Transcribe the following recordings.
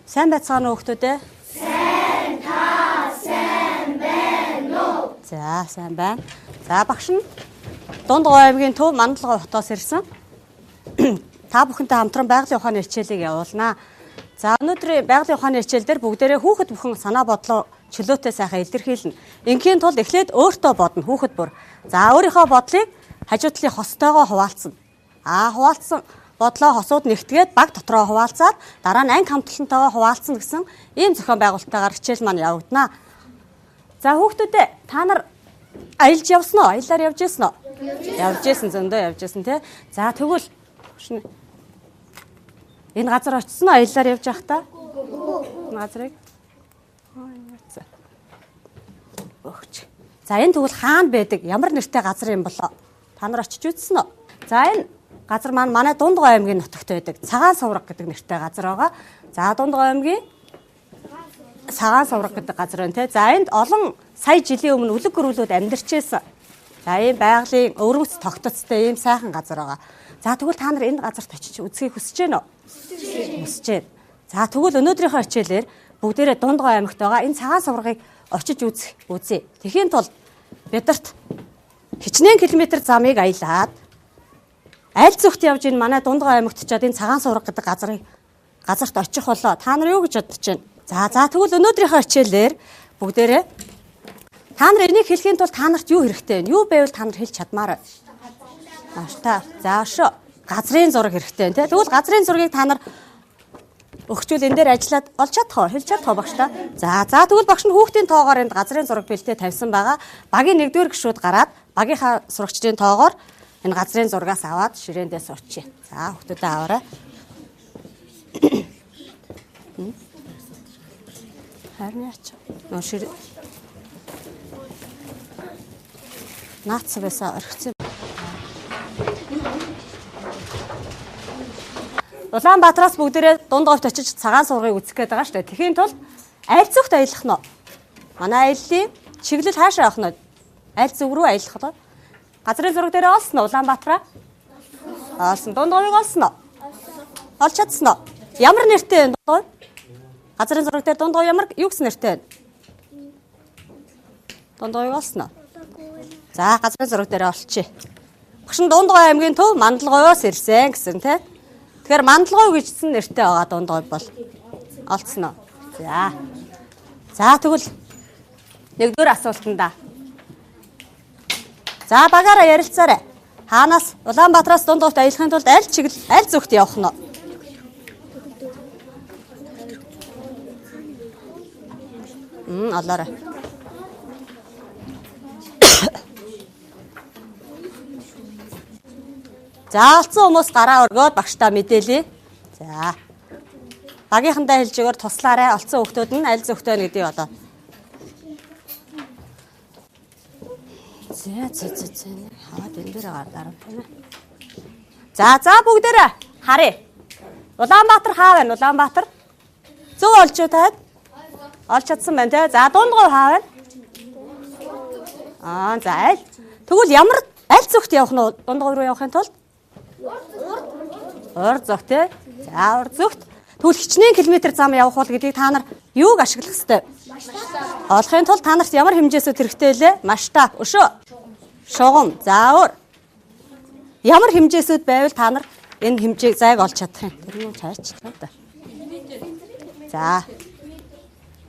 Сайн байцгаана уу хүүхдүүд ээ? Сайн та сайн байна уу? За, сайн байна. За, багш нь Дундгой аймгийн Төв Мандалгой хотоос ирсэн. Та бүхэнтэй хамтран байгалийн ухааны хичээлийг явуулнаа. За, өнөөдрийн байгалийн ухааны хичээл дээр бүгдээрээ хүүхэд бүхэн санаа бодлоо чөлөөтэй сайхан илэрхийлнэ. Ингийн тулд эхлээд өөртөө бодно хүүхэд бүр. За, өөрийнхөө бодлыг хажуу талын хостойгоо хуваалцна. Хуваалцсан бодлоо хосууд нэгтгээд баг дотроо хуваалцаад дараа нь анги хамтлантайгаа хуваалцсан гэсэн ийм зохион байгуулалтаагаар хичээл маань явагдана. За хүүхдүүдээ та нар аялж явсан уу? Аяллаар явж ирсэн үү? Явж ирсэн зөндөө явж ирсэн тий. За тэгвэл энэ газар очсон уу? Аяллаар явж байхдаа? Энэ газрыг өгч. За энэ тэгвэл хаана байдаг? Ямар нэртэй газар юм болоо? Та нар очиж үзсэн үү? За энэ газар маань манай Дундгой аймгийн нутагт байдаг. Цагаан сувраг гэдэг нэртэй газар байгаа. За Дундгой аймгийн Цагаан сувраг гэдэг газар байна те. За энд олон сая жилийн өмнө үлэг гөрүүлүүд амьдарч байсан. За ийм байгалийн өвөрмөц тогтцтой ийм сайхан газар байгаа. За тэгвэл та нар энэ газарт очиж үзхийг хүсэж байна уу? Хүсэж байна. За тэгвэл өнөөдрийнхөө хичээлээр бүгдээрээ Дундгой аймагт байгаа энэ цагаан суврагыг очиж үзье. Тэхийн тулд бидэрт хичнээн километр замыг аялаад аль зүгт явж энэ манай Дундгой аймагт очиод энэ цагаан сувраг гэдэг газарт очих болоо. Та нар юу гэж бодож байна? За тэгвэл өнөөдрийнхөө хичээлээр бүгдээрээ та нар энийг хэлхийн тулд та нарт юу хэрэгтэй вэ? Юу байвал та нар хэлж чадмаар вэ? Маштаб. За өшөө. Газрын зураг хэрэгтэй вэ? Тэгвэл газрын зургийг та нар өгчүүл энэ дээр ажиллаад олж чадах уу? Хэлж чадах уу багш та? За тэгвэл багш нь хүүхдийн тоогоор энд газрын зураг бэлтээ тавьсан байгаа. Багийн 1-р гишүүд гараад багийнхаа сурагчдын тоогоор энэ газрын зургаас аваад ширээндээс очие. За хүүхдүүдээ аваарай. Харин яач. Ширээ. Наац байсаа орхицсан. Улаанбаатараас бүгдээрээ Дундгойд очиж цагаан суврагыг үзэх гээд байгаа шүү дээ. Тэхийн тулд аль зүгт аялах нь вэ? Манай аяллаа чиглэл хаашаа авах нь вэ? Аль зүг рүү аялах вэ? Газрын зураг дээр олсон уу Улаанбаатараа? Олсон. Дундгойг олсон уу? Олж чадсан уу? Ямар нэртэй вэ Дундгой? Газрын зураг дээр Дундгой ямар юу гэсэн нэртэй вэ? Дундгойг олсон уу? За газрын зураг дээр олчихъя. Багш нь Дундгой аймгийн Төв Мандалгойоос ирсэн гэсэн тий. Тэгэхээр Мандалгой гэжсэн нэртэй байгаа Дундгой бол олцсон уу? За тэгвэл 1-р асуултанда. За багаараа ярилцаарай. Хаанаас Улаанбаатараас Дундгойд аялахын тулд аль зүгт явах нь вэ? Олоорой. За олцсон хүмүүс гараа өргөөд багштаа мэдээлье. За. Багийнхандаа хэлж өгөр туслаарай. Олцсон хүүхдүүд нь аль зүгт байна гэдгийг одоо. Хаад энэ дээр гараа байна. За бүгдээрээ харъя. Улаанбаатар хаа байна? Улаанбаатар. Зөв олж юу таад? Олж чадсан байна те. За Дундгой хаа байна? За аль. Тэгвэл аль зүгт явах нь Дундгой руу явахын тулд? Урд зүгт те. За урд зүгт. Тэгвэл хичнээн километр зам явах бол гэдгийг та нар юуг ашиглах ёстой? Олохын тулд та нарт ямар хэмжээсүүд хэрэгтэй лээ? Масштаб, өшөө. Шугам. За өөр. Ямар хэмжээсүүд байвал та нар энэ хэмжээг зайг олж чадах юм? Тэр нь цаач та. За.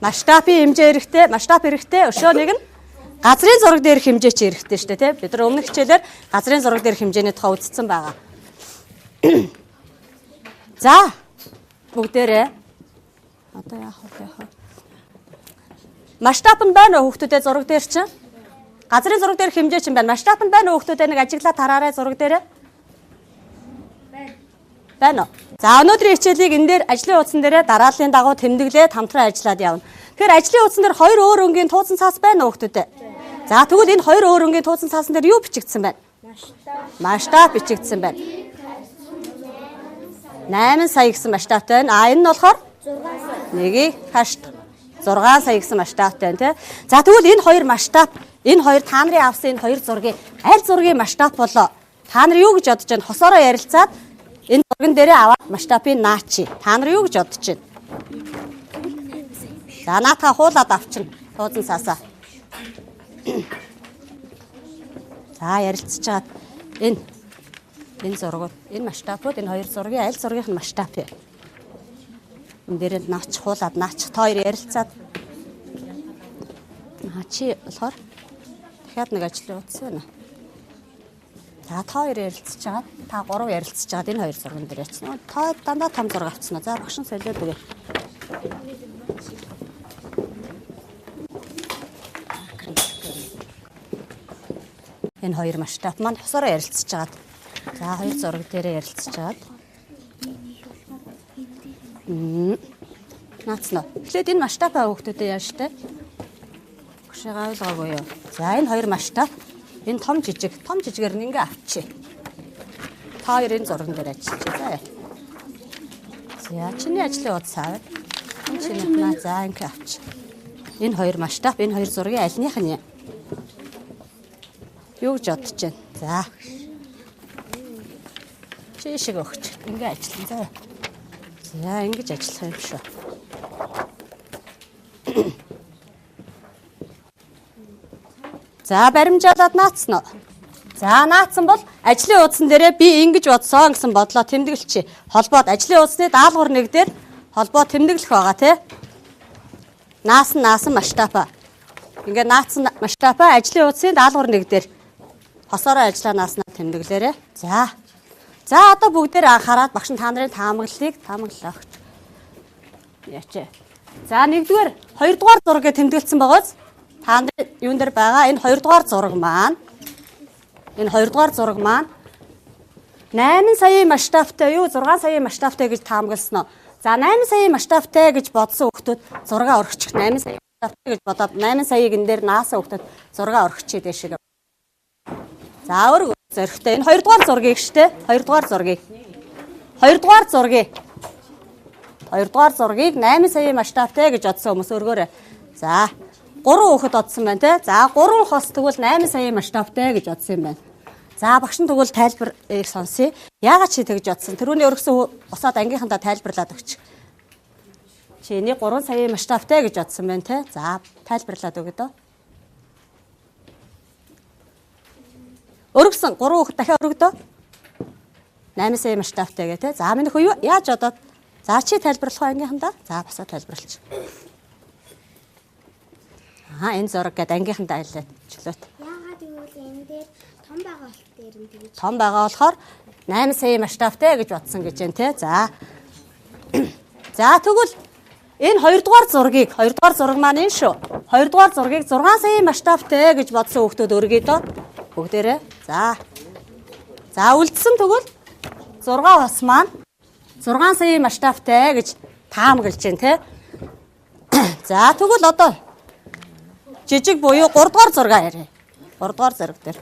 Масштабын хэмжээ хэрэгтэй, масштаб хэрэгтэй. Өшөө нэг нь газрын зураг дээрх хэмжээ ч хэрэгтэй шүү дээ, тий? Бид нар өмнөх хичээлээр газрын зураг дээрх хэмжээний тухай үзсэн байгаа. За. Бүгдээрээ одоо яах вэ? Масштаб нь байна уу хүүхдүүдээ зураг дээр чинь? Газрын зураг дээр хэмжээ чинь байна. Масштаб нь байна уу хүүхдүүдээ нэг ажиглаад хараарай зураг дээр? Байна уу? За өнөөдрийн хичээлийг энэ дээр ажлын хуудсан дээрээ дарааллын дагуу тэмдэглээд хамтран ажиллаад явна. Тэгэхээр ажлын хуудсан дээр 2 өөр өнгийн тууцан цаас байна уу хүүхдүүдээ? За тэгвэл энэ 2 өөр өнгийн тууцан цаасан дээр юу бичигдсэн байна? Масштаб бичигдсэн байна. 8 сая гэсэн масштабтай байна. Энэ нь болохоор 1-ийг хашт 6 сая гэсэн масштабтай байна тий. За тэгвэл энэ 2 масштаб, энэ 2 та нарын авсан энэ 2 зургийн аль зургийн масштаб болоо? Та нар юу гэж бодож байна? Хосоороо ярилцаад энэ зурган дээрээ аваад масштабыг наачи. Та нар юу гэж бодож байна? За наатаа хуулаад авчна. Суудан саасаа. За ярилцж чаад энэ зургууд, энэ масштабууд, энэ хоёр зургийн аль зургийнх нь масштаб вэ? Энд дээрээ наач хуулаад наач та хоёр ярилцаад чи болохоор дахиад нэг ажил үүссэн байна. За та хоёр ярилцж чаад та гурав ярилцж чаад энэ хоёр зурган дээр яцсан. Та дандаа том зураг авцсан. За багш нь солиод өгье. Энэ хоёр масштаб маань хосороо ярилцж чаад. За хоёр зураг дээрээ ярилцж чаад. Наацна. Эхлээд энэ масштабаа хүүхдүүдэд яаж штэ? Багшаа ойлгоогүй юу? За энэ хоёр масштаб, энэ том жижигээр нь ингээ авчи. Та хоёр энэ зурган дээр ажиллаж. За чиний ажлын удаа. Энэ чиний наа за ингээ авчи. Энэ хоёр масштаб, энэ хоёр зургийн альных нь юу гэж бодож байна? За. Чи шиг өгч. Ингээ ажиллана. За ингэж ажиллах юм шүү. За баримжаалаад наацсан уу? За наацсан бол ажлын уудсан дээрээ би ингэж бодсон гэсэн бодлоо тэмдэглэчи. Холбоод ажлын уудсны даалгавар нэг дээр холбоо тэмдэглэх байгаа тий. Наасан масштабаа. Ингээ наацсан масштабаа ажлын уудсны даалгавар нэг дээр хосороо ажиллаа нааснаа тэмдэглээрэй. За. За одоо бүгдээр анхаарал багш нь та нарын таамаглалыг таамаглалаа өгч. Яачаа. За нэгдүгээр хоёрдугаар зургийг тэмдэглэсэн байгааз та нарын юун дээр байгаа энэ хоёрдугаар зураг маань 8 саяын масштабтай юу 6 саяын масштабтай гэж таамагласнаа. За 8 саяын масштабтай гэж бодсон хүмүүс зураг өргөчих 8 саяын масштабтай гэж бодоод 8 саяыг энэ дээр наасан хүмүүс зураг өргөчий дэшиг. За өөр зөрхтэй энэ хоёрдугаар зургийг штэ хоёрдугаар зургийг 8 саяын масштабтай гэж бодсон хүмүүс өргөөрэй. За 3 хүүхэд бодсон байна те. За 3 хос тэгвэл 8 саяын масштабтай гэж бодсон юм байна. За багш нь тэгвэл тайлбарыг сонсъё. Яагаад чи тэгж бодсон? Тэрүүний өргөсөн босоод ангийнхандаа тайлбарлаад өгч. Чиний 3 саяын масштабтай гэж бодсон байна те. За тайлбарлаад өгöd дөө. Өргөсөн 3 хүүхэд дахиад өргөдөө. 8 сая масштабтай гэ тэ. За минь хөө яаж бодоод за чи тайлбарлах ангийнхандаа. За босоо тайлбарлаач. Энэ зураг гэдэг ангийнхандаа айлаад чөлөөт. Яагаад гэвэл энэ дээр том байгаа болт дээр нь тэгж. Том байгаа болохоор 8 сая масштабтай гэж бодсон гэж байна тэ. За. За тэгвэл энэ хоёрдугаар зураг маань энэ шүү. Хоёрдугаар зургийг 6 саяын масштабтай гэж бодсон хүмүүс өргөе дөө. Бүгдээрээ. За. За үлдсэн тэгвэл 6 хос маань 6 саяын масштабтай гэж таамаглаж байна те. За тэгвэл одоо жижиг буюу 3 дугаар зураг яриа. 3 дугаар зураг дээр.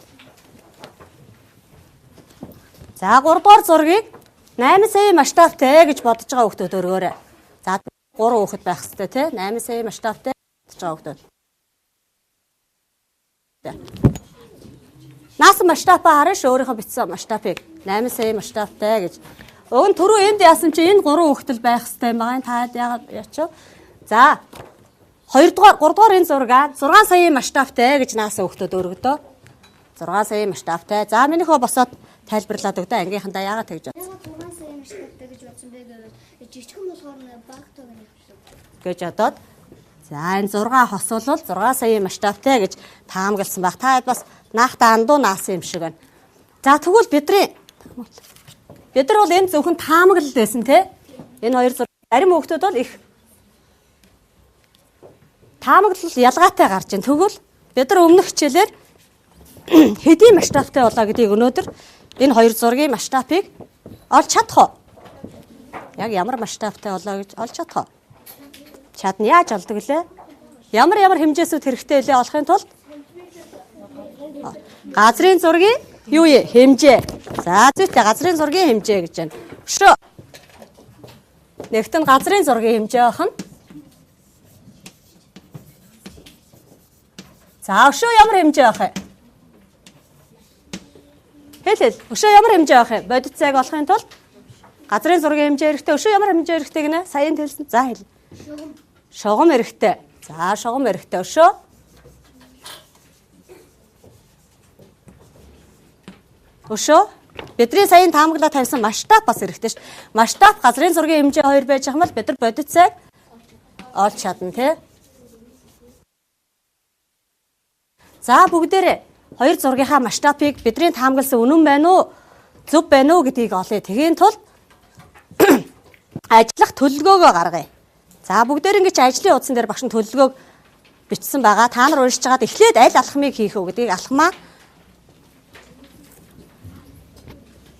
За 3 дугаар зургийг 8 саяын масштабтай гэж бодож байгаа хүмүүс өргөөрэй. За 3 хүүхэд байх хэрэгтэй те. 8 саяын масштабтай бодож байгаа хүмүүс. Наасан масштабаа харааш өөрийнхөө бичсэн масштабыг 8 саяын масштабтай гэж. Өвн түрүү энд яасан чи энэ 3 хүүхдэл байх хэрэгтэй юм байгаа. Та яагаад ячаа? За 3 дугаар энэ зургаа 6 саяын масштабтай гэж наасан хүүхдүүд өргөдөө. 6 саяын масштабтай. За минийхөө босоод тайлбарлаад өгдөө ангийнхандаа яагаад тэгж бодсон. 6 саяын масштабтай гэж бодсон бэ гэвэл жижигхэн болохоор багтаа гэнэ гэж бодоод за энэ 6 хос бол 6 саяын масштабтай гэж таамагласан баг. Та бас наахта андуу наасан юм шиг байна. За тэгвэл бид нар бол энэ зөвхөн таамаглал байсан те. Энэ хоёр зураг зарим хүүхдүүд бол их таамаглал ялгаатай гарч байна. Тэгвэл бид нар өмнөх хичээлээр хэдийн масштабтай болоо гэдгийг өнөөдөр энэ хоёр зургийн масштабыг олж чадах уу? Яг ямар масштабтай болоо гэж олж чадах уу? Чадна яаж олдог лээ? Ямар хэмжээсүүд хэрэгтэй лээ олохын тулд газрын зургийн юу хэмжээ. За зүйтэй газрын зургийн хэмжээ гэж байна. Өшөө. Нэгтэн газрын зургийн хэмжээ байх нь. За өшөө ямар хэмжээ байх вэ? Хэл. Өшөө ямар хэмжээ байх вэ? Бодит цайг олохын тулд газрын зургийн хэмжээ хэрэгтэй. Өшөө ямар хэмжээ хэрэгтэй гинэ? Саяын хэлсэн. За хэл. Шугам эрэхтэй. За шугам эрэхтэй өшөө. Өшөө. Бидний саяын таамаглаа тавьсан масштаб бас эрэхтэй ш. Масштаб газрын зургийн хэмжээ 2 байж байгаа бол бид нар бодит цаг олж чадна тий. За бүгдээрээ хоёр зургийнхаа масштабыг бидний таамагласан үнэн байна уу? Зөв байна уу гэдгийг олъё. Тэхийн тулд ажиллах төлөлгөөгөө гаргая. За бүгдээр ингэж ажлын утсан дээр багш нь төлөлгөөг бичсэн байгаа. Та нар уншиж байгаад эхлээд аль алхмыг хийх үү гэдгийг алхмаа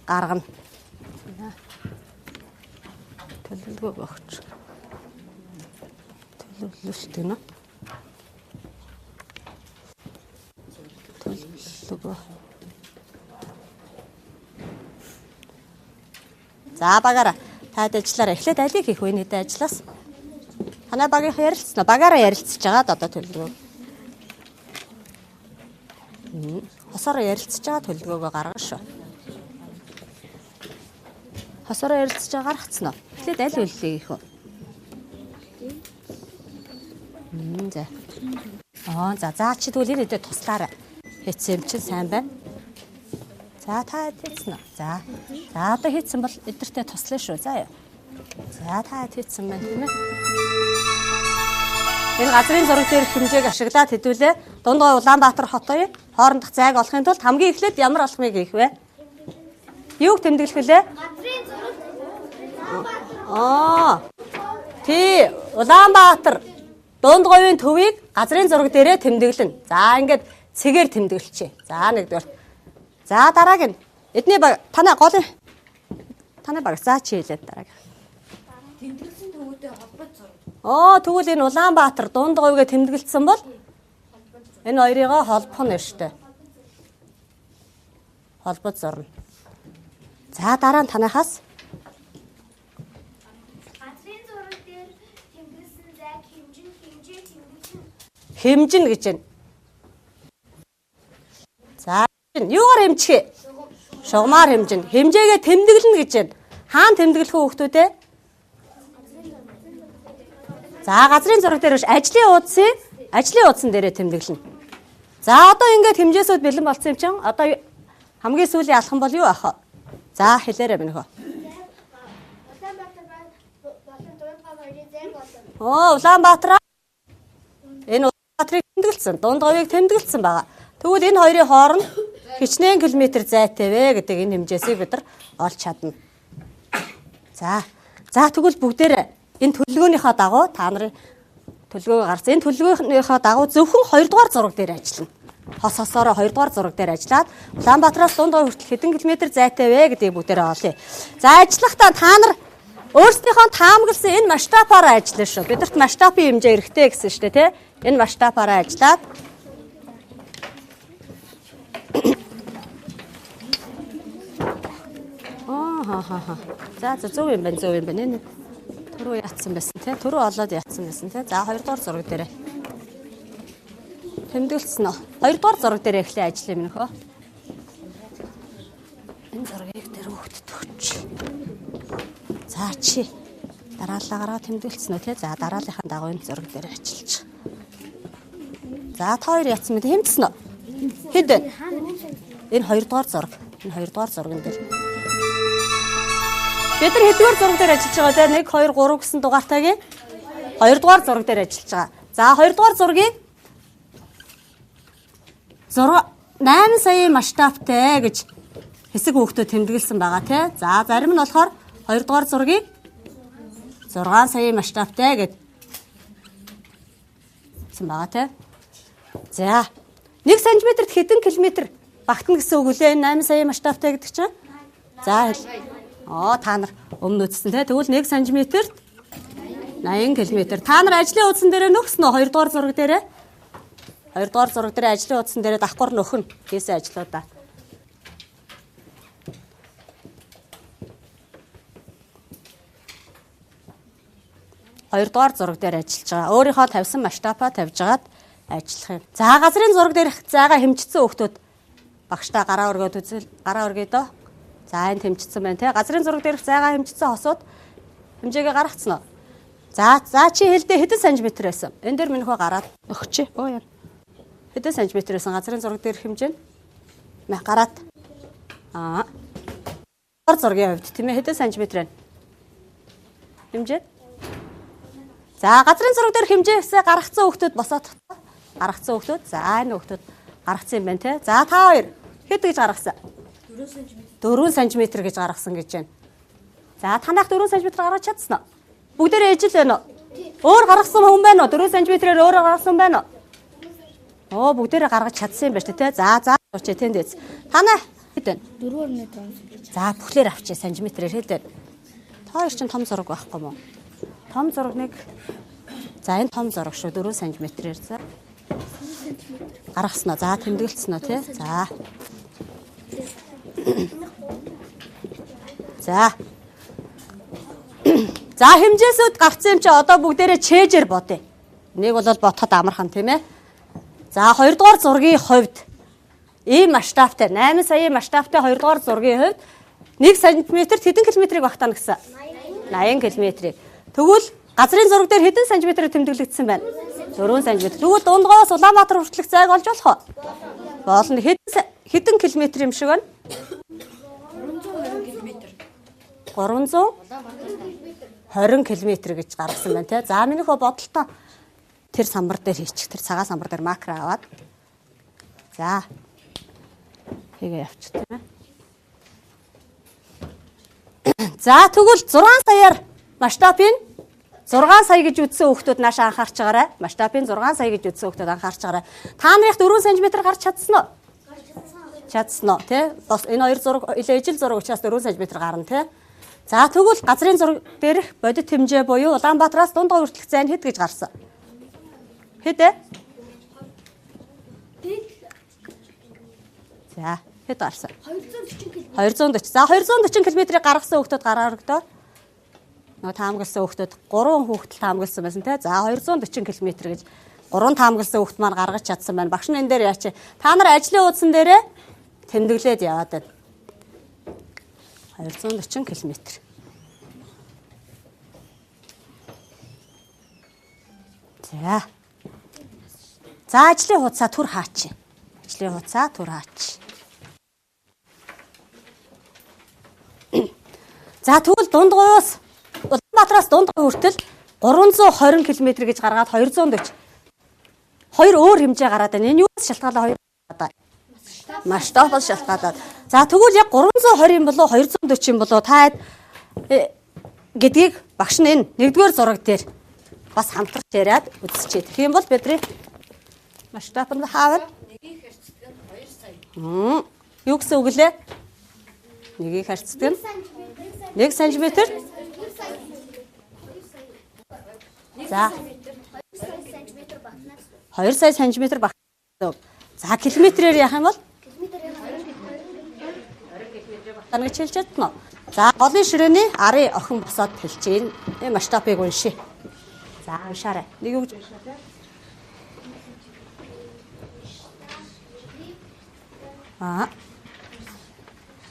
гаргана. Төлөвлөгөө өгч. Төлөвлөлт гэнэ. Төлөвлөгөө. За багаараа таад ажиллаараа эхлээд алийг хийх вэ нийтээ ажиллаас. Танай багийн ярилцсан. Багаараа ярилцж байгаад одоо төлөвлөгөө. Хосороо ярилцж байгаа төлөвлөгөөгөө гаргана шүү. Хосороо ярилцж байгаа гаргацсан уу? Эхлээд аль үллийг хийх вэ? За. За чи тэгвэл энэ хэдэ туслаарай. Хийсэн юм чинь сайн байна. За та хийсэн үү? За одоо хийсэн бол эдгэртээ туслая шүү. За юу. За та хийсэн байна тийм ээ. Энэ газрын зураг дээр хэмжээг ашиглаад хэдүүлээ. Дундгой Улаанбаатар хотын хоорондох зайг олохын тулд хамгийн эхлээд ямар алхмыг хийх вэ? Юуг тэмдэглэх вүлээ? Газрын зураг. Тий, Улаанбаатар дундгойн төвийг газрын зураг дээрээ тэмдэглэнэ. За ингээд цэгээр тэмдэглэчээ. За нэгдүгээр. За дараагийн эдний баг танай баг за чи хэлээд дараагийн. Тэмдэглэсэн төвөдөө холбож зураг. Тэгвэл энэ Улаанбаатар дундгойгээ тэмдэглэсэн бол энэ хоёрыгоо холбох нь штэ. Холбож зурна. За дараа нь танайхаас Газрын зураг дээр тэмдэглэсэн зайг хэмжээ тэмдэглэн. хэмжин гэж байна. За юугаар хэмжих вэ? Шугамаар хэмжин. Хэмжээгээ тэмдэглэнэ гэж байна. Хаана тэмдэглэх вэ хүүхдүүд ээ? За газрын зураг дээр биш ажлын утсан дээрээ тэмдэглэнэ. За одоо ингээд хэмжээсүүд бэлэн болсон юм чинь одоо хамгийн сүүлийн алхам бол юу ах вэ? За хэлээрэй минь хөө. Улаанбаатар энэ Улаанбаатарыг тэмдэглэсэн. Дундгойг тэмдэглэсэн байгаа. Тэгвэл энэ хоёрын хооронд хичнээн километр зайтай вэ гэдэг энэ хэмжээсийг бид нар олж чадна. За тэгвэл бүгдээрээ энэ төлөвлөгөөнийхөө дагуу та нарын төлөвлөгөө гарсан. Энэ төлөвлөгөөнийхөө дагуу зөвхөн 2 дугаар зураг дээр ажиллана. Хосоороо 2 дугаар зураг дээр ажиллаад Улаанбаатараас дундгой хүртэл хэдэн километр зайтай вэ гэдгийг бүгдээрээ олъё. За ажиллахдаа та нар өөрсдийнхөө таамагласан энэ масштабаараа ажиллана шүү. Бидэрт масштабын хэмжээ эрэхтэй гэсэн шүү дээ, тий? Энэ масштабаараа ажиллаад За зөв юм байна. Энэ түрүү яатсан байсан тий. Түрүү олоод яатсан байсан тий. За 2 дугаар зураг дээр тэмдэглэсэн үү? 2 дугаар зураг дээр эхлээ ажиллая минь хөө. Энэ зургийг дээр хөвгдөд өгч. За чи дарааллагаараа тэмдэглэсэн үү тий. За дарааллынхаа дагуу энэ зураг дээр ажиллаж. За та хоёр яатсан мэт хэмжсэн үү? Хэд вэ? Энэ 2 дугаар зураг. Энэ 2 дугаар зурган дээр. Бид нар хэдгээр зураг дээр ажиллаж байгаа те 1 2 3 гэсэн дугаартайгийн 2 дугаар зураг дээр ажиллаж байгаа. За 2 дугаар зургийг 8 саяын масштабтай гэж хэсэг хүүхдүүд тэмдэглэсэн байгаа те. За зарим нь болохоор 2 дугаар зургийг 6 саяын масштабтай гэж хэлсэн байгаа те. За 1 см-т хэдэн километр багтана гэсэн үг үлээ 8 саяын масштабтай гэдэг чинь. За та нар өмнө үзсэн те. Тэгвэл 1 см-т 80 км. Та нар ажлын утсан дээр нөхсөн үү? 2 дугаар зураг дээр. 2 дугаар зураг дээр ажлын утсан дээр давхар нөхөн. Хийсэн ажлуудаа. Хоёрдугаар зураг дээр ажиллаж байгаа. Өөрийнхөө тавьсан масштабаа тавьж агаад ажиллах юм. За газрын зураг дээрх зайгаа хэмжигдсэн хүүхдүүд багштай гараа өргөөд дөө. За энэ хэмжигдсэн байна те. Газрын зураг дээрх зайгаа хэмжигдсэн хосууд хэмжээгээ гаргацсан уу? За чи хэлдэ хэдэн сантиметр байсан? Энэ дээр минийхөө гараад өгч. Оо яа. Хэдэн сантиметр байсан газрын зураг дээр хэмжээ нь? Мэ гараад. Гар зургийн хувьд тийм ээ хэдэн сантиметр вэ? Хэмжээ. За газрын зураг дээр хэмжээсээ гаргацсан хүүхдүүд босоод гаргацсан хүүхдүүд. За энэ хүүхдүүд гаргацсан юм байна те. За та хоёр хэд гэж гаргасан? 4 см гэж гаргасан гэж байна. За танах 4 см гаргаж чадсан уу? Бүгдээрээ ижил байна уу? Өөр гаргасан хүн байна уу? 4 см-ээр өөрөө гаргасан байна уу? Бүгдээрээ гаргаж чадсан юм байна шүү дээ те. За очие тэндээс. Танаа хэд байна? 4.5. За бүхлээр авчи сантиметрээр хэлээд. Та хоёр чинь том зураг байхгүй мó? Том зураг нэг. За энэ том зураг шүү 4 см-ээр за. Гаргаснаа. За тэмдэглэсэн үү те. За. За хэмжээсүүд гарцсан юм чи одоо бүгдээрээ чэйжээр бодъё. Нэг бол бодоход амархан тийм ээ. За 2 дугаар зургийн хувьд ийм масштабтай 8 саяын масштабтай 2 дугаар зургийн хувьд 1 см-т хэдэн километрийг багтаана гэсэн? 80 км-ийг. Тэгвэл газрын зураг дээр хэдэн сантиметрээр тэмдэглэгдсэн байна? 4 см. Тэгвэл Дундгоос Улаанбаатар хүртэлх зайг олж болох уу? Болно. Хэдэн километр юм шиг байна? 320 км гэж гаргасан байна те. За минийхөө бодолтой тэр самбар дээр хийчих. Тэр цагаан самбар дээр макро аваад. За. Хийгээ явчих тийм ээ. За тэгвэл 6 саяар масштабын 6 сая гэж үздсэн хүүхдүүд наашаа анхаарч байгаарай. Масштабын 6 сая гэж үздсэн хүүхдүүд анхаарч байгаарай. Та нарыг 4 см гарч чадсан уу? Чадсан уу тий? Бас энэ хоёр зураг ижил зураг учраас 4 см гарна тий. За тэгвэл газрын зураг дээрх бодит хэмжээ буюу Улаанбаатараас Дундгой хүртэлх зайн хэд гэж гарсан? Хэд ээ? За хэд гарсан? 240 км. За 240 км-ийг гаргасан хүүхдүүд гараа өргөдөө. Нөгөө таамагласан хүүхдүүд 3 хүүхдэл таамагласан байсан тий. За 240 км гэж 3 таамагласан хүүхд маань гаргаж чадсан байна. Багш нь энэ дээр яач? Та нар ажлын уудсан дээрээ тэмдэглээд яваад байна. 240 км. За ажлын хуудасаа түр хаач. Ажлын хуудасаа түр хаач. За тэгвэл Дундгойоос Улаанбаатараас Дундгой хүртэл 320 км гэж гаргаад 240. Хоёр өөр хэмжээ гараад байна. Энэ юус шалтгаалаа хоёр гадаа. Масштаб бол шалтгаалаад. За тэгвэл яг 320 юм болоо 240 юм болоо та гэдгийг багш нь энэ нэгдүгээр зураг дээр бас хамтарч яриад үзчихье. Тэгэх юм бол бидний масштаб нь хаавал нэгийг харьцдаг нь 2 сая. Юу гэсэн үг лээ? Нэгийг харьцдаг нь 1 см. За 2 сая сантиметр багтдаг. За километрээр яах юм бол? Таныг хэлж чадна уу? За голын ширээний арын охин босоод хэлж энэ масштабыг уншия. За уншаарай. Нэг юу гэж уншаа?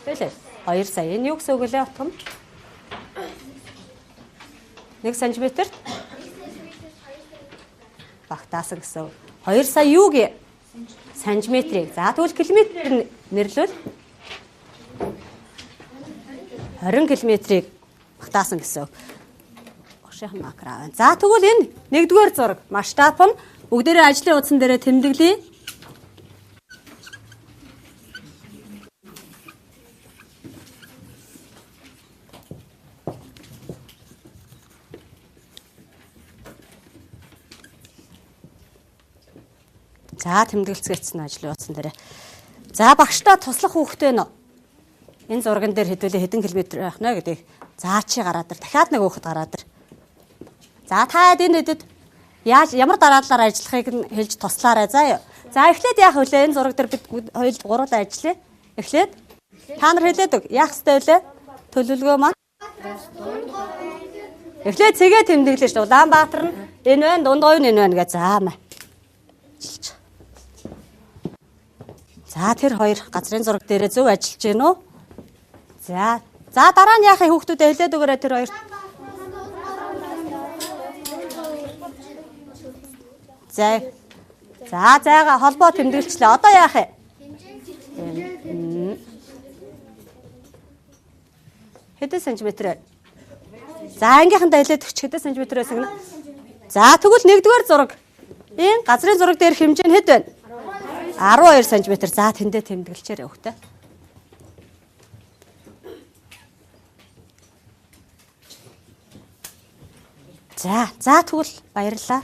Хэлээ. 2 сая. Энэ юу гэсэн үг лээ отгон? 1 см багтаасан гэсэн. 2 сая юу гээ? Сантиметрийг. За тэгвэл километрээр нэрлвэл 20 км-ийг багтаасан гэсэн. Багшийн макро аваа. За тэгвэл энэ нэгдүгээр зураг масштаб нь бүгдээрээ ажлын утсан дээрээ тэмдэглэе. За тэмдэглэцгээсэн ажлын утсан дээрээ. За багштай туслах хүүхдээ нөө. Энэ зурган дээр хэдүүлээ хэдэн километр байх нэ гэдэг. За чи гараад ир. Дахиад нэг хүүхэд гараад ир. За та энэ хэдэд ямар дараалалаар ажиллахыг нь хэлж туслаарай заа юу. За эхлээд яах вэ? Энэ зураг дээр бид хоёул гуруулаа ажиллая. Эхлээд та нар хэлээд өг. Яах ёстой вэ? Төлөвлөгөө маань. Эхлээд цэгээ тэмдэглэв шүү. Улаанбаатар нь энэ байна, Дундгой нь энэ байна гэж заамаа. За тэр хоёр газрын зураг дээрээ зөв ажиллаж гин үү? За дараа нь яахыг хүүхдүүдэд хэлээд өгөөрэй тэр хоёр. За. За зайгаа холбоо тэмдэглэчлээ. Одоо яах вэ? Хэдэн сантиметр вэ? За ангийнхандаа хэлээд өгч хэдэн сантиметр байсан гэнэ? За тэгвэл 1-р зураг. Энэ газрын зураг дээр хэмжээ нь хэд вэ? 12 см. За тэндээ тэмдэглэчээрэй хөхтэй. За тэгвэл баярлалаа.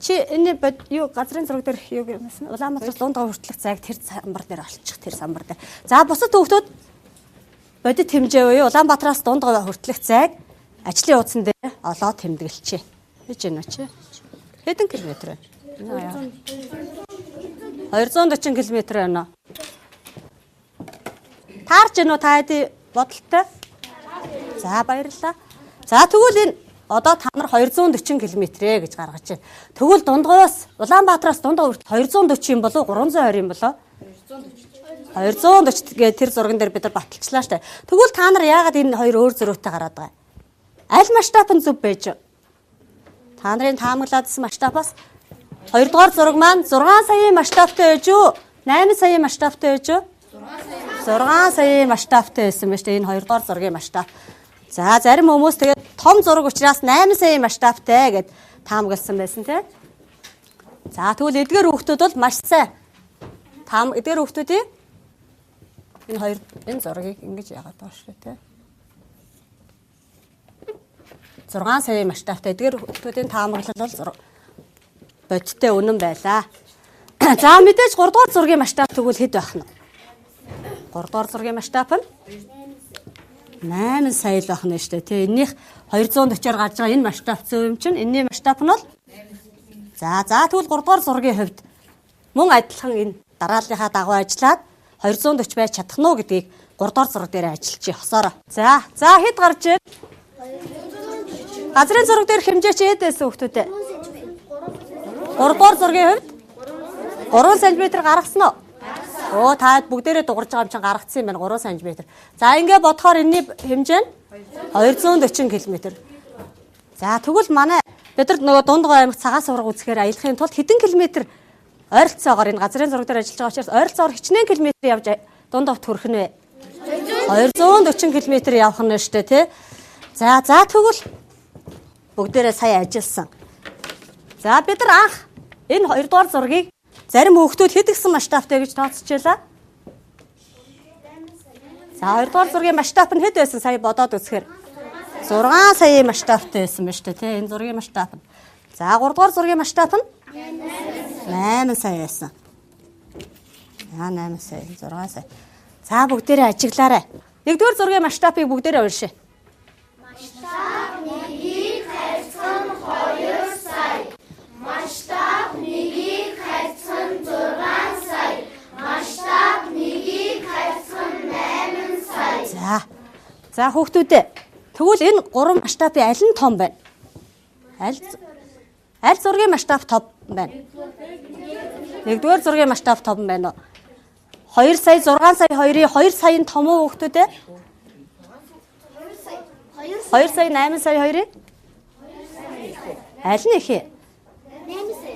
Чи энэ юу газрын зураг дээр юу гэмсэн? Улаанбаатараас Дундгой хүртэлх зайг тэр самбар дээр олчих, тэр самбар дээр. За бусад хүүхдүүд бодит хэмжээ буюу Улаанбаатараас Дундгой хүртэлх зайг ажлын утсан дээр олоод тэмдэглэчээ. Хийж гэнэ чи? Хэдэн километр вэ? 240 км байна. Таарч гэнэ үү та хэдий бодолтой? За баярлалаа. За тэгвэл энэ одоо та нар 240 км гэж гаргаж байна. Тэгвэл Дундгойоос Улаанбаатараас Дундгой хүртэл 240 юм болов уу 320 юм болов? 240 гээ тэр зурган дээр бид нар баталчлаа штэ. Тэгвэл та нар яагаад энэ хоёр өөр зөрүүтэй гараад байгаа? Аль масштаб нь зөв байж? Та нарын таамаглаадсан масштабаас 2-р зураг маань 6 саяын масштабтай байж юу? 8 саяын масштабтай байж юу? 6 саяын масштабтай байсан ба штэ энэ 2-р зургийн масштаб. За зарим хүмүүс тэгээд том зураг учраас 8 саяын масштабтай гэд таамагласан байсан тийм. За тэгвэл эдгээр хүүхдүүд бол маш сайн. Эдгээр хүүхдүүдийн энэ зургийг ингэж яагаад байгаа шүү дээ. 6 саяын масштабтай эдгээр хүүхдүүдийн таамаглал бол бодиттой үнэн байлаа. За мэдээж 3-р зургийн масштаб тэгвэл хэд байх нь? 3-р зургийн масштаб нь 8 сая л байх нь шүү дээ. Тэ энийх 240-оор гарч байгаа энэ масштаб зөв юм чинь энэний масштаб нь бол за тэгвэл 3-р зургийн хувьд мөн адилхан энэ дарааллынхаа дагуу ажиллаад 240 байж чадах нь уу гэдгийг 3-р зураг дээр ажиллаж хосоороо. За хэд гарч ийн? Газрын зураг дээр хэмжээ чи хэд байсан хүүхдүүдээ? 3-р зургийн хувьд 3 см гаргасан уу? Оо та бүгдээрээ дугарж байгаа юм чинь гаргацсан юм байна 3 см. За ингээ бодохоор энэний хэмжээ нь 240 км. За тэгвэл манай бид нар нөгөө Дундгой аймагт цагаан сураг үзэхээр аялахын тулд хэдэн километр ойролцоогоор энэ газрын зураг дээр ажиллаж байгаа учраас ойролцоогоор хичнээн километр явж Дундгойд хүрэх нь вэ? 240 км явах нь шүү дээ тий. За тэгвэл бүгдээрээ сая ажилласан. За бид нар анх энэ 2-р зургийг зарим хүүхдүүд хэд гисэн масштабтай гэж тооцчихлаа. За 2-р зургийн масштаб нь хэд байсан сая бодоод үзэхээр 6 саяын масштабтай байсан ба шүү дээ тий. Энэ зургийн масштаб нь. За 3-р зургийн масштаб нь 8 сая байсан. 8 сая, 6 сая. За бүгдээрээ ажиглаарай. 1-р зургийн масштабыг бүгдээрээ уншъя. Масштаб 1-ийг харьцан 2 сая. Масштаб 1-ийг харьцан 6 сая. Масштаб 1-ийг харьцан 8 сая. За хүүхдүүдээ тэгвэл энэ 3 масштабын аль нь том байна? Аль зургийн масштаб том байна? 1-р зургийн масштаб том байна уу? 2 сая 6 сая 2-ийн 2 саяын том уу хүүхдүүдээ? 2 сая 8 сая 2-ийн? Аль нь их вэ?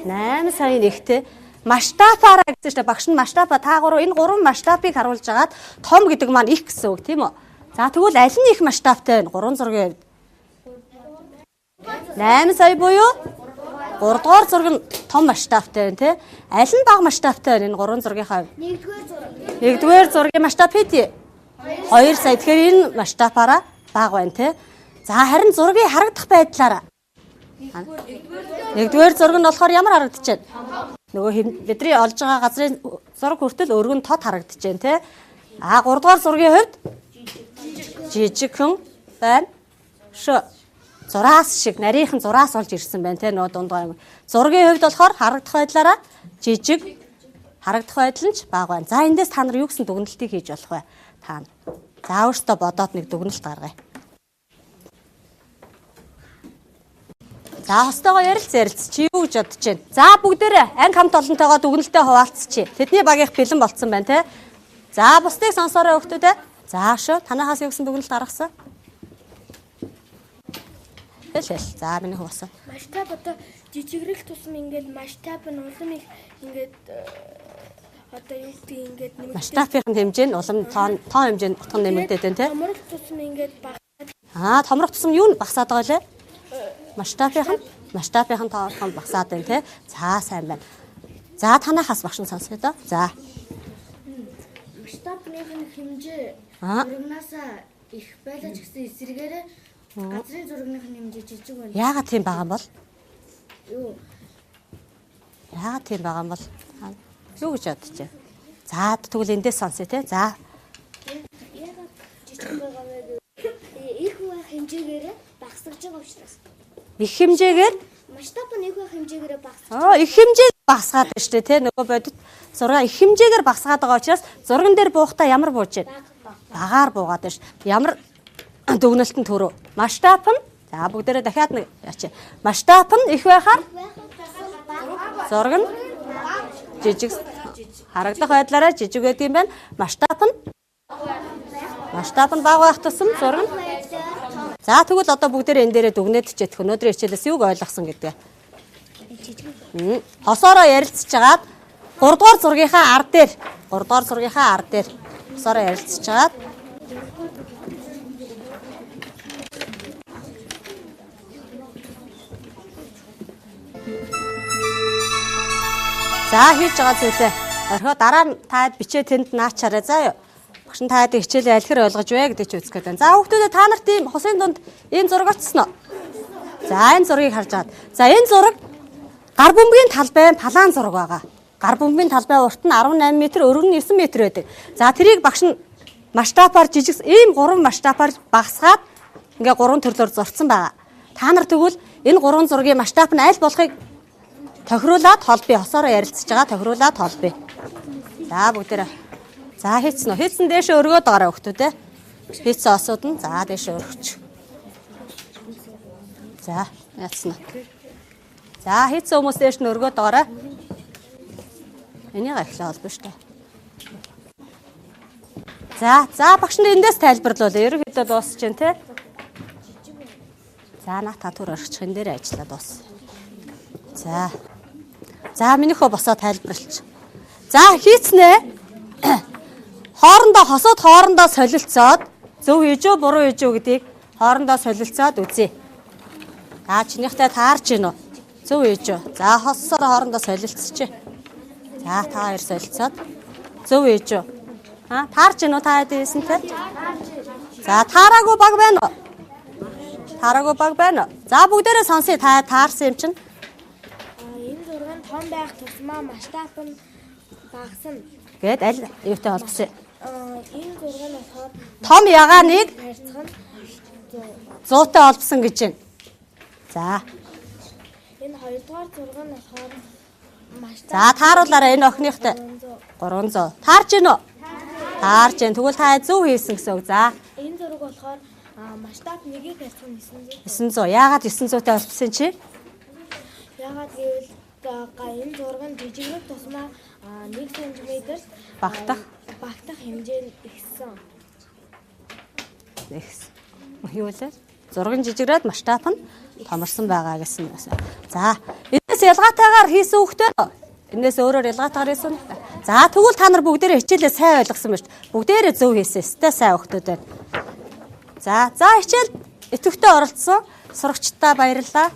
8 сая ихтэй. Масштабаараа гэсэн чинь багш нь масштаба та гурав энэ 3 масштабыг харуулж агаад том гэдэг маань их гэсэн үг тийм үү? За тэгвэл аль нь их масштабтай вэ? 3 зургийн хувьд. 8 сая буюу 3-р зураг нь том масштабтай байна тий. Аль нь бага масштабтай вэ энэ 3 зургийнхаа хувьд? 1-р зургийн масштаб хэд вэ? 2 сая. Тэгэхээр энэ масштабаараа бага байна тий. За харин зургийн харагдах байдлаараа 1-р зураг нь болохоор ямар харагдаж байна? Нөгөө бидний олж байгаа газрын зураг хүртэл өргөн тод харагдаж байна тий. 3-р зургийн хувьд жижигхэн байна. Зураас шиг нарийнхан зураас олж ирсэн байна тий нөгөө Дундгой аймаг. Зургийн хувьд болохоор харагдах байдлаараа жижиг харагдах байдал нь ч бага байна. За эндээс та нар юу гэсэн дүгнэлтийг хийж болох вэ? Та нар. За өөртөө бодоод нэг дүгнэлт гаргая. За хостойгоо ярилц чи юу гэж бодож байна? За бүгдээрээ анги хамт олонтойгоо дүгнэлтээ хуваалцчихъя. Тэдний багийнх бэлэн болцсон байна тий. За бусдыг сонсоорой хүүхдүүдээ. За шүү танахаас юу гэсэн дүгнэлт гаргасан? Хэл. За миний хувьсаа. Масштаб одоо жижигрэх тусам ингээд масштаб нь улам их ингээд одоо юу гэдэг ингээд нэмэгдээд Масштабын хэмжээ нь улам тоон хэмжээ нь утга нэмэгдээд байна те. томрох тусам ингээд Томрох тусам юу нь багасаад байгаа лээ? Масштабын тоон багасаад байна те. За сайн байна. За танахаас багш нь сонсгоо доо. За. масштабны хэмжээ зурагнаасаа их байлаа ч гэсэн эсрэгээрээ газрын зурагны хэмжээ жижиг байна. Яагаад тийм байгаа юм бол? Юу? Яагаад тийм байгаа юм бол? Юу гэж бодож байна? За тэгвэл эндээс сонсъё те. За. Яагаад жижиг байгаа вэ? Их хэмжээгээр багасгаж байгаа учраас. Их хэмжээгээр Масштаб нь их хэмжээгээр багасгаж. их хэмжээ багасгаад байна шүү дээ те. Нөгөө бодит зураг их хэмжээгээр багасгаад байгаа учраас зурган дээр буухтаа ямар бууж байна? Багаар буугаад байна шүү. Ямар дүгнэлтэн төрөө. Масштаб нь за бүгдээрээ дахиад нэг яач. Масштаб нь их байхаар зураг нь жижиг харагдах байдлаараа жижиг байдаг юм байна. Масштаб нь бага байх тусам зураг нь. За тэгвэл одоо бүгдээрээ энэ дээрээ дүгнээд чийдэх өнөөдрийн хичээлээс юуг ойлгосон гэдгээ. Хосоороо ярилцж хагаад 3 дугаар зургийнхаа ар дээр хосоороо ярилцж хагаад за хийж байгаа зүйлээ орхио дараа нь таад бичээ тэнд наачаарай заа юу. Багш нь таад хичээлээ алхэр ойлгож вэ гэдэг чи үзэх гээд байна. За хүүхдүүдээ та нарт ийм хосын дунд энэ зураг очсон уу? За энэ зургийг харж байгаа. За энэ зураг гар бөмбөгийн талбай палаан зураг байгаа. Гар бөмбөгийн талбай урт нь 18 м, өргөн нь 9 м байдаг. За тэрийг багш нь масштабаар жижиг ийм 3 масштабаар багасгаад ингээ 3 төрлөөр зурцсан байгаа. Та нар тэгвэл энэ 3 зургийн масштаб нь аль болохыг тохируулаад холбоё. Хосоороо ярилцж байгаа тохируулаад холбоё. За бүгдээрээ. За хийцэн үү? Хийцэн дээшээ өргөөд гараа хөхтүүдээ. Хийцэн осууд нь за дээшээ өргөч. За яатсан уу? За хийцэн хүмүүс дээш нь өргөөд гараа. Энийг ахлаа холбоо штэ. За багш нь эндээс тайлбарлуулъя. Ерөнхийдөө дуусч जैन те. За наа та түр орчих энэ дээр ажиллаа дуус. За минийхөө босоо тайлбарлаж. За хийцнэ. Хоорондоо солилцоод зөв хийж үү буруу хийж үү гэдгийг хоорондоо солилцоод үзье. Чинийхтэй таарч гин үү? Зөв хийж үү? За хоссоор хоорондоо солилцчихъя. За та хоёр солилцоод зөв хийж үү? Таарч гин үү та хэд хийсэнтэй? За таараагүй баг байна уу? Таараагүй баг байна уу? За бүгдээрээ сонсъё та таарсан юм чинь. Энэ зураг нь том байх тусмаа масштаб нь багасна. Гэт аль юутай холбосон? Энэ зураг нь болохоор том ягааныг харьцах нь 100-тай холбосон гэж байна. За. Энэ хоёрдугаар зураг нь болохоор масштаб. За тааруулаарай энэ охиныхтай 300. Таарч гин үү? Таарч гин. Тэгвэл та зөв хийсэн гэсэн үг. За. Энэ зураг болохоор масштаб 1-ийг харьцах нь 900. 900. Яагаад 900-тай холбосон чи? Яагаад гэвэл энэ зураг нь жижигрэх тусмаа 1 см багтах хэмжээ нь ихсэн. Юу вэ? Зургийн жижигрээд масштаб нь томорсон байгаа гэсэн. За, энэс ялгаатайгаар хийсэн хөхтэй. Энэс өөрөөр ялгаатайгаар хийсэн. За, тэгвэл та нар бүгдээрээ хичээлээ сайн ойлгосон байна шүү дээ. Бүгдээрээ зөв хийсэн. Өстэй сайн хөхтүүд байна. За хичээл идэвхтэй оролцсон сурагчдаа баярлалаа.